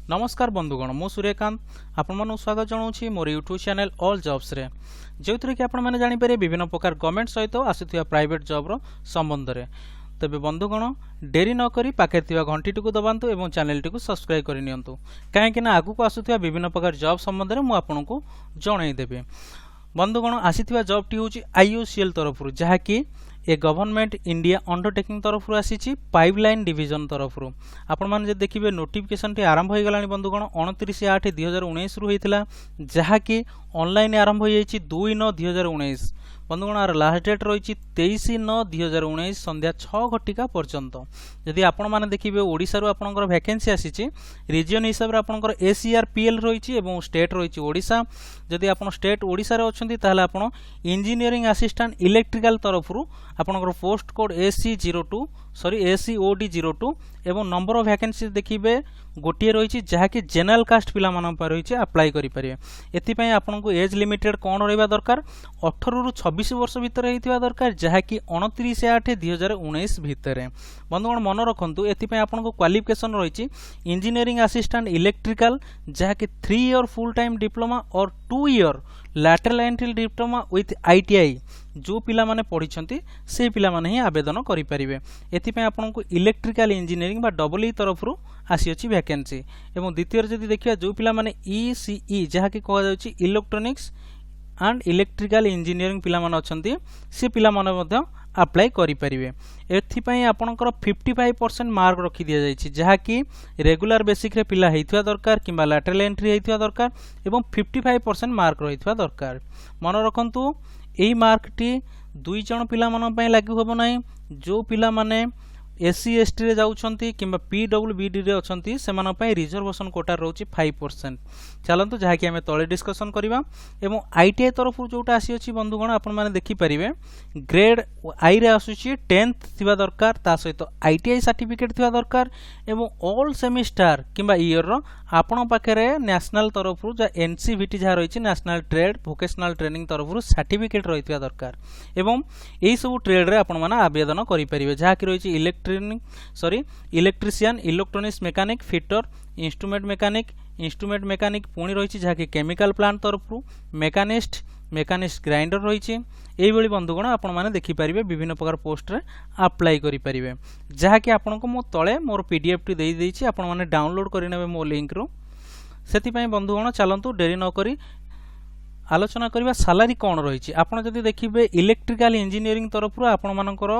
नमस्कार बंधुगण मु सूर्यकांत आपण मानू स्वागत जनाऊँ मोर यूट्यूब चैनल ऑल जॉब्स रे जो थी कि आपण मैंने जानीपर विभिन्न प्रकार गवर्नमेंट सहित आसुवा प्राइवेट जॉब संबंध में। तेबे बंधुगण डेरी नक पाखे घंटी टी दबातु और चैनल टी सब्सक्राइब करनी कहीं आगू आसुवा विभिन्न प्रकार जॉब संबंध में मुझे जनईदेवी। बंधुगण आसीथिबा जॉब टी होची IOCL तरफ जहाँकि ए गवर्नमेंट इंडिया अंडरटेकिंग तरफ आसी पाइपलाइन डिविजन तरफ आपण मैंने देखिए नोटिफिकेशन टी आरंभ हो गला बंधुगण 29/8/2019 रु होता जहाँकि ऑनलाइन आरंभ हो 2/9/2019। बंधुगण आर लास्ट डेट रही 23/9/2019 संध्या 6 घटिका पर्यंत। जदि आपण मैंने देखिए ओडिशा रू आपनकर वैकेंसी आसी रिजन हिसाब से आपनकर ACRPL रही और स्टेट रही ओडिशा। जदि आप स्टेट ओडिशा रे अछंती ताहले आपण इंजीनियरिंग असिस्टेंट इलेक्ट्रिकल तरफ आपनकर पोस्ट कोड ACOD 02 एवं नंबर ऑफ वैकेंसी देखिए गोटे रही जहाँकि जनरल कास्ट पिला रही अप्लाई करेंगे। एपाई आपको एज लिमिटेड कौन रहा दरकार 18 ରୁ 26 वर्ष भितर होता दरकार जहाँकि 29/8/2019 भितर। बंधुगण मन रखु एपाई आपको क्वालिफिकेशन रही इंजीनियरिंग असिस्टेंट इलेक्ट्रिकल जहाँकि 3 ईयर फुल टाइम डिप्लोमा और 2 year lateral entry diploma with ITI जो पिला माने पढ़ी से पिला माने ही आवेदन करेंगे। एपाई आपको इलेक्ट्रिकल इंजीनियरिंग बा EE तरफ आसी अच्छी वैकेंसी। एवं द्वितीय जदि देखिए जो पिला माने ECE जहाँकि कह इलेक्ट्रोनिक्स एंड इलेक्ट्रिकल इंजीनियरिंग पिला माने अछंती से पिला माने मध्य अप्लाई करेंगे। एथिपाई आपणकर 55% मार्क रखी दि जाइछि जहाँकि रेगुलर बेसिक रे पिला हेइथवा दरकार किंबा लैटरल एंट्री हेइथवा दरकार एवं 55% मार्क रहिथवा दरकार। मन रखंतु एही मार्क टी 2 जण पिला मन पय लागू होबो नाही। जो पिला माने SC ST रे जाउछंती किंबा PWBD रे अछंती सेमान पय रिजर्वेशन कोटा रहउछि 5%। चलंतु जहाँकि आमे तळे डिस्कशन करिबा। एवं ITI तरफ जोटा आसी अछि बंधुगण आपण माने देखि परिबे ग्रेड I रे आसुछि 10th थिबा दरकार ता सहित ITI सर्टिफिकेट थिबा दरकार एवं ऑल सेमिस्टर किंबा ईयर रो आपण पाखरे नेशनल तरफ जा NCVT जा रहिछि नेशनल ट्रेड वोकेशनल ट्रेनिंग तरफ सर्टिफिकेट रहिथिबा दरकार। एवं एही सब ट्रेड रे आपण माने आवेदन करि परिबे जहाँकि रहिछि electrician electronics mechanic fitter instrument mechanic पुणी रही जहाँकि केमिकल प्लांट तरफ मेकानिस्ट ग्राइंडर रही यही बंधुगण आपण मैंने देखिपारे विभिन्न प्रकार पोस्ट रे अप्लाई करेंगे जहाँकि आपण को मो तले मोर PDF टी देदेछि आपण मैंने डाउनलोड करने मो लिंक रू। से बंधुगण चलतु डेरी नक आलोचना करवा सालारी कौन रही। आपड़ जदि देखिए इलेक्ट्रिकल इंजीनियरिंग तरफ आपण मानकर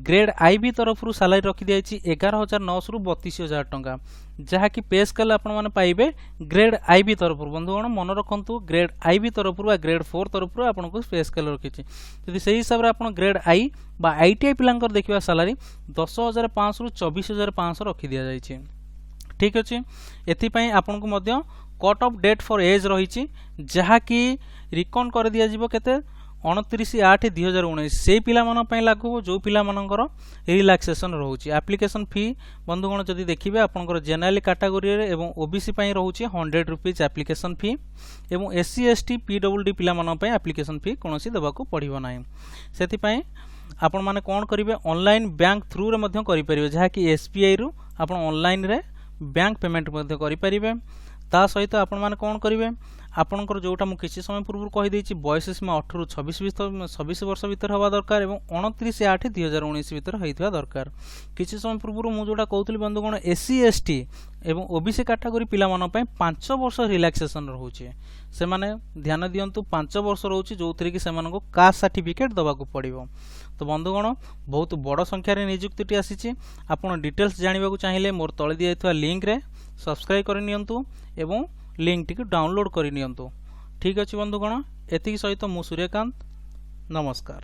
ग्रेड IB तरफ सालारी रखी दी 11,900 ରୁ 32,000 टंका जहाँकि पे स्केल आपण माने पाइबे ग्रेड IB तरफ। बंधुगण मन रखु ग्रेड IB तरफ ग्रेड 4 तरफ आपको पे स्केल रखी जदि से हिसाब से आप ग्रेड I बा ITI पिलांकर देखिबा सालारी 10,500 ରୁ 24,500 रखी दि जाइछि। ठीक अच्छे एथिपाई आपन को मध्य cut off date for age रही जहाँकि रिकॉन कर दिया जिवो केते 29/8/2019 से पिला मन पय लागू जो पिला मनकर रिलैक्सेशन रहउची। एप्लिकेशन फी बंधुगण जदि देखिबे आपनकर जनरल कैटेगरी रे एवं OBC पय रहउची 100 रुपीस एप्लिकेशन फी एवं SC ST PWD पिला मन पय एप्लिकेशन फी कोनोसी देबाकू पड़िबो नाही। सेति पय आपण माने कोन करिवे ऑनलाइन बैंक थ्रू रे मध्य करि परिबे जहाँकि SBI रु आपण ऑनलाइन रे बैंक पेमेंट मध्य करि परिबे। ता सहित आपण माने कोन करिवे आपनकर जोटा मु किछि समय पूर्व कहि दैछि बयस सीमा 18 ରୁ 26 वर्ष भीतर हवा दरकार एवं 29/8/2019 भीतर होइथवा दरकार। किछि समय पूर्व मु जोटा कहउतली बंधुगण SC ST एवं OBC कैटेगरी पिला मन पय 5 वर्ष रिलैक्सेशन रहउछि से माने ध्यान दियंतु 5 वर्ष रहउछि जोथरे कि सेमान को कास्ट सर्टिफिकेट दबाकू पड़िबो। तो बंधुगण बहुत बड़ संख्या रे नियुक्ति आसीछि। आपण डिटेल्स जानिबाकू चाहिए मोर तळे दियैथवा लिंक रे सब्सक्राइब करि नियंतु एवं लिंक टी डाउनलोड करि नियंतु। ठीक अछि बंधुगण एतिक सहित मु सूर्यकांत नमस्कार।